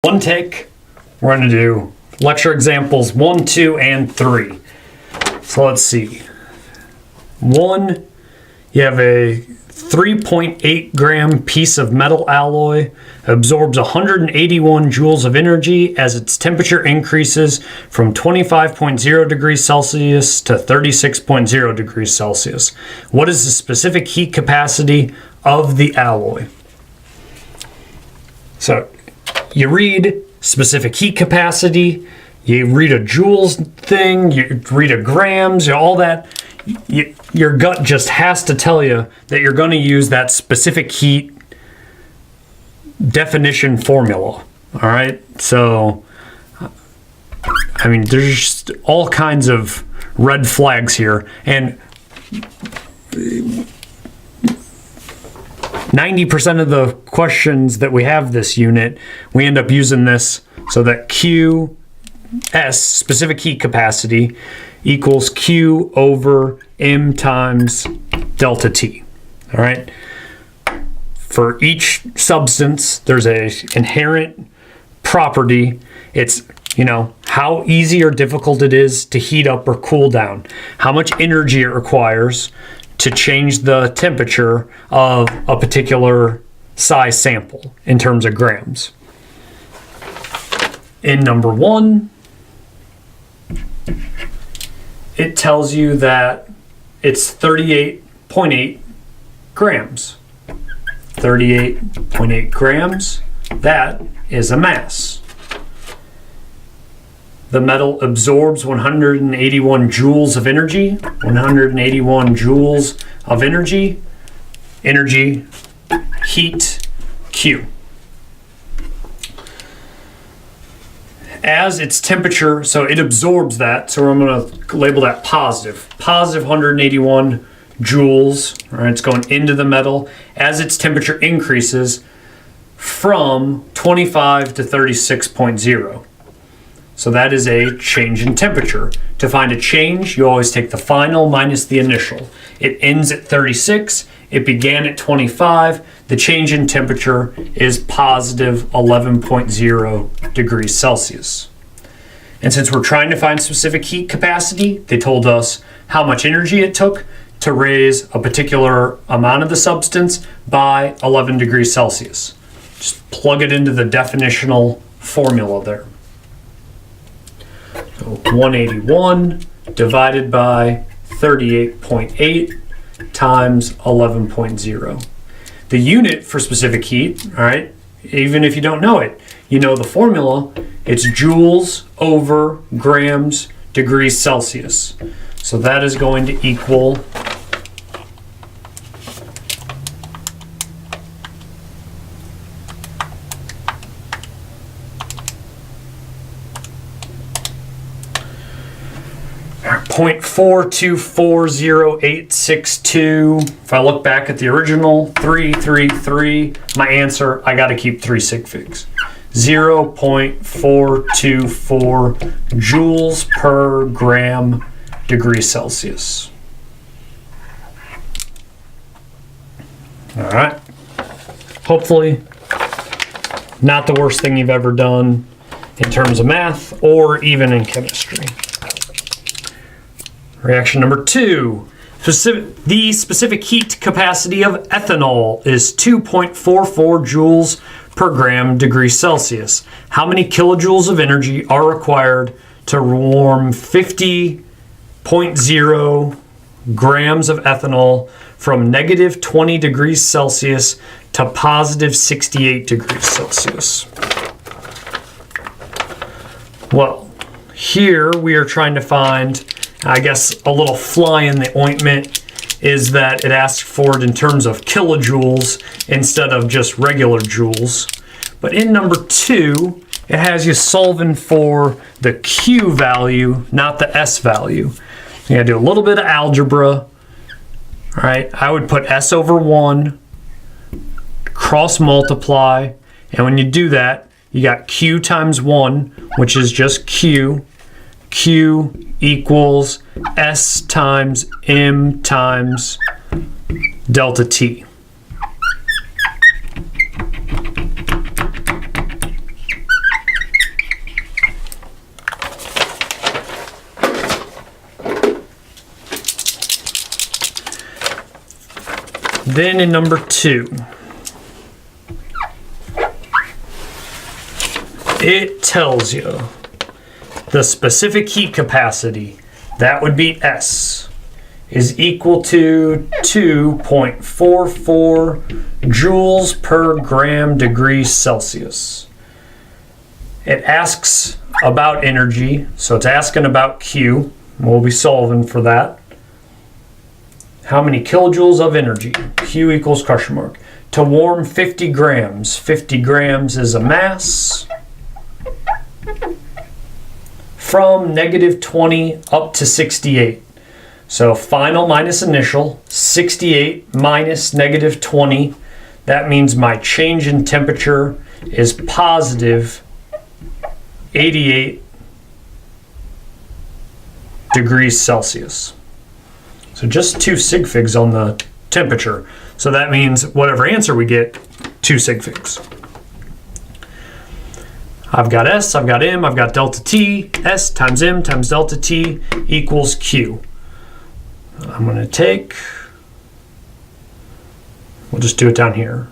One take, we're going to do lecture examples 1, 2, and 3. So let's see. 1, you have a 3.8 gram piece of metal alloy, absorbs 181 joules of energy as its temperature increases from 25.0 degrees Celsius to 36.0 degrees Celsius. What is the specific heat capacity of the alloy? So you read specific heat capacity, you read a joules thing, you read a grams, all that. Your gut just has to tell you that you're going to use that specific heat definition formula. All right. So, I mean, there's just all kinds of red flags here. And 90% of the questions that we have this unit, we end up using this so that QS, specific heat capacity, equals Q over M times delta T. All right. For each substance, there's an inherent property. It's, how easy or difficult it is to heat up or cool down, how much energy it requires to change the temperature of a particular size sample in terms of grams. In number 1, it tells you that it's 38.8 grams. 38.8 grams, that is a mass. The metal absorbs 181 joules of energy. 181 joules of energy. Energy, heat, Q. As its temperature, so it absorbs that, so I'm going to label that positive. Positive 181 joules, all right, it's going into the metal. As its temperature increases from 25 to 36.0. So that is a change in temperature. To find a change, you always take the final minus the initial. It ends at 36, it began at 25, the change in temperature is positive 11.0 degrees Celsius. And since we're trying to find specific heat capacity, they told us how much energy it took to raise a particular amount of the substance by 11 degrees Celsius. Just plug it into the definitional formula there. So 181 divided by 38.8 times 11.0. The unit for specific heat, all right, even if you don't know it, you know the formula, it's joules over grams degrees Celsius. So that is going to equal 0.4240862. If I look back at the original 333, my answer, I got to keep 3 sig figs. 0.424 joules per gram degrees Celsius. All right. Hopefully, not the worst thing you've ever done in terms of math or even in chemistry. Reaction number 2. The specific heat capacity of ethanol is 2.44 joules per gram degrees Celsius. How many kilojoules of energy are required to warm 50.0 grams of ethanol from negative 20 degrees Celsius to positive 68 degrees Celsius? Well, here we are trying to find, I guess, a little fly in the ointment is that it asks for it in terms of kilojoules instead of just regular joules. But in number 2, it has you solving for the Q value, not the S value. You gotta do a little bit of algebra. All right, I would put S over 1, cross multiply, and when you do that, you got Q times 1, which is just Q. Q equals S times M times delta T. Then in number 2, it tells you the specific heat capacity, that would be S, is equal to 2.44 joules per gram degree Celsius. It asks about energy, so it's asking about Q. We'll be solving for that. How many kilojoules of energy? Q equals question mark. To warm 50 grams. 50 grams is a mass. From negative 20 up to 68. So final minus initial, 68 minus negative 20. That means my change in temperature is positive 88 degrees Celsius. So just 2 sig figs on the temperature. So that means whatever answer we get, 2 sig figs. I've got S, I've got M, I've got delta T. S times M times delta T equals Q. I'm going to take, we'll just do it down here.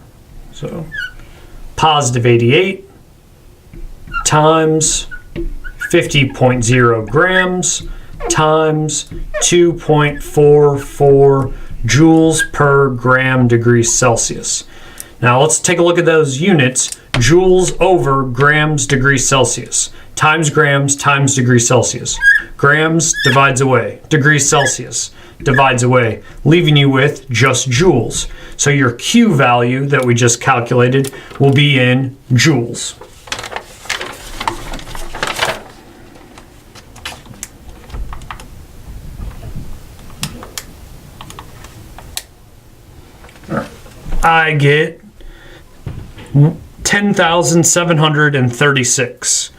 So positive 88 times 50.0 grams times 2.44 joules per gram degree Celsius. Now let's take a look at those units. Joules over grams degree Celsius. Times grams times degree Celsius. Grams divides away. Degrees Celsius divides away, leaving you with just joules. So your Q value that we just calculated will be in joules. I get 10,736.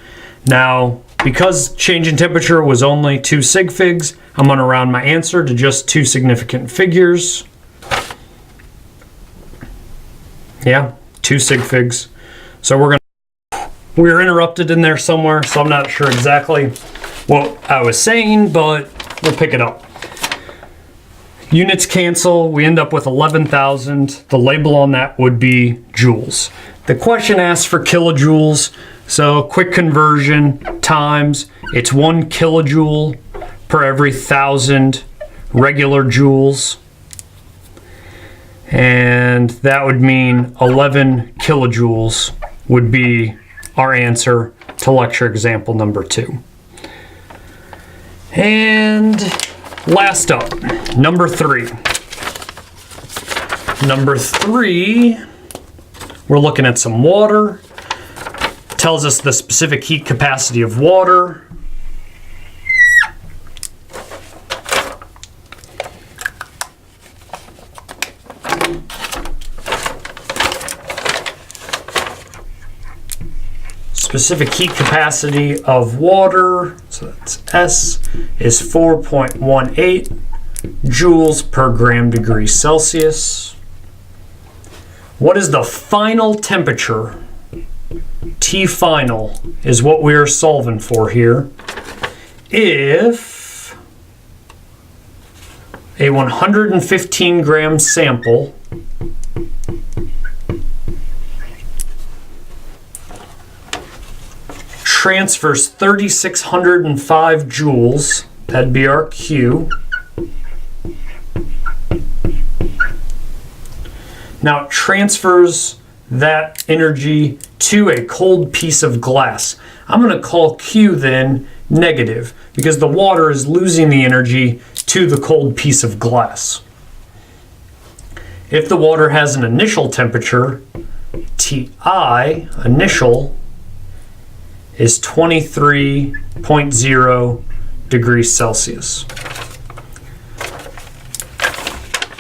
Now, because change in temperature was only 2 sig figs, I'm going to round my answer to just 2 significant figures. Yeah, 2 sig figs. So we're interrupted in there somewhere, so I'm not sure exactly what I was saying, but we'll pick it up. Units cancel, we end up with 11,000. The label on that would be joules. The question asks for kilojoules, so quick conversion times, it's 1 kilojoule per every 1,000 regular joules. And that would mean 11 kilojoules would be our answer to lecture example number 2. And last up, number 3. Number 3, we're looking at some water. Tells us the specific heat capacity of water. Specific heat capacity of water, so that's S, is 4.18 joules per gram degree Celsius. What is the final temperature? T final is what we are solving for here. If a 115 gram sample transfers 3,605 joules, that'd be our Q. Now it transfers that energy to a cold piece of glass. I'm going to call Q then negative because the water is losing the energy to the cold piece of glass. If the water has an initial temperature, Ti initial is 23.0 degrees Celsius.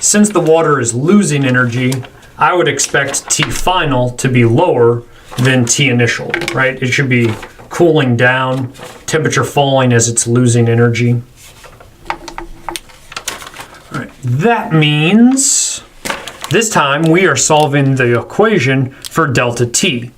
Since the water is losing energy, I would expect T final to be lower than T initial, right? It should be cooling down, temperature falling as it's losing energy. All right, that means this time we are solving the equation for delta T.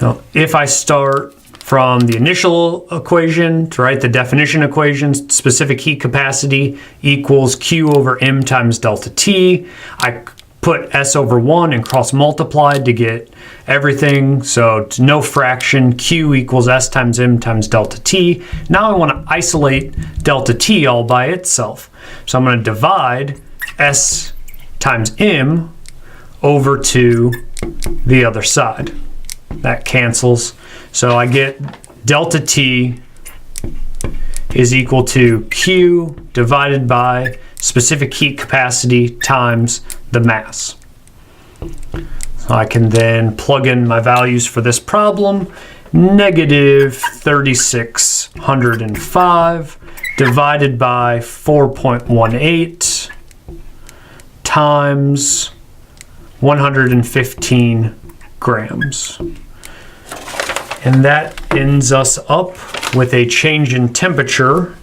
Now, if I start from the initial equation to write the definition equation, specific heat capacity equals Q over M times delta T. I put S over 1 and cross multiplied to get everything. So to no fraction, Q equals S times M times delta T. Now I want to isolate delta T all by itself. So I'm going to divide S times M over to the other side. That cancels. So I get delta T is equal to Q divided by specific heat capacity times the mass. So I can then plug in my values for this problem. Negative 3,605 divided by 4.18 times 115 grams. And that ends us up with a change in temperature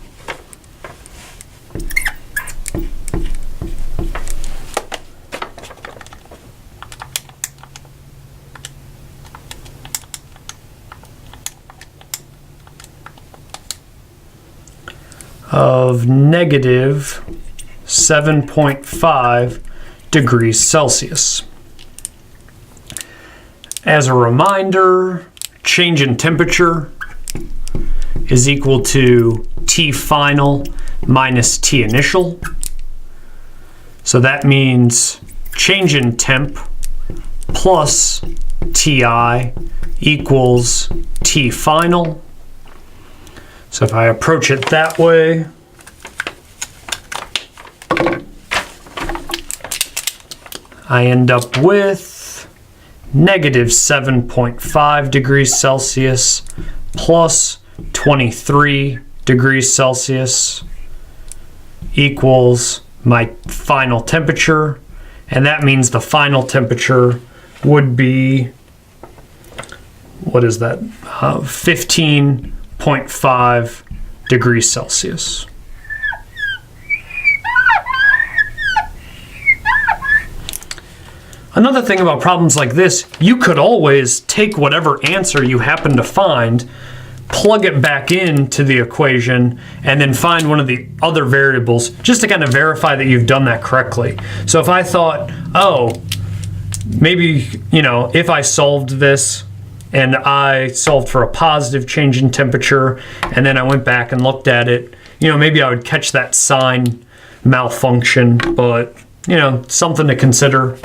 of negative 7.5 degrees Celsius. As a reminder, change in temperature is equal to T final minus T initial. So that means change in temp plus Ti equals T final. So if I approach it that way, I end up with negative 7.5 degrees Celsius plus 23 degrees Celsius equals my final temperature. And that means the final temperature would be, what is that? 15.5 degrees Celsius. Another thing about problems like this, you could always take whatever answer you happen to find, plug it back into the equation, and then find one of the other variables just to kind of verify that you've done that correctly. So if I thought, oh, maybe, if I solved this and I solved for a positive change in temperature, and then I went back and looked at it, maybe I would catch that sign malfunction, but, something to consider.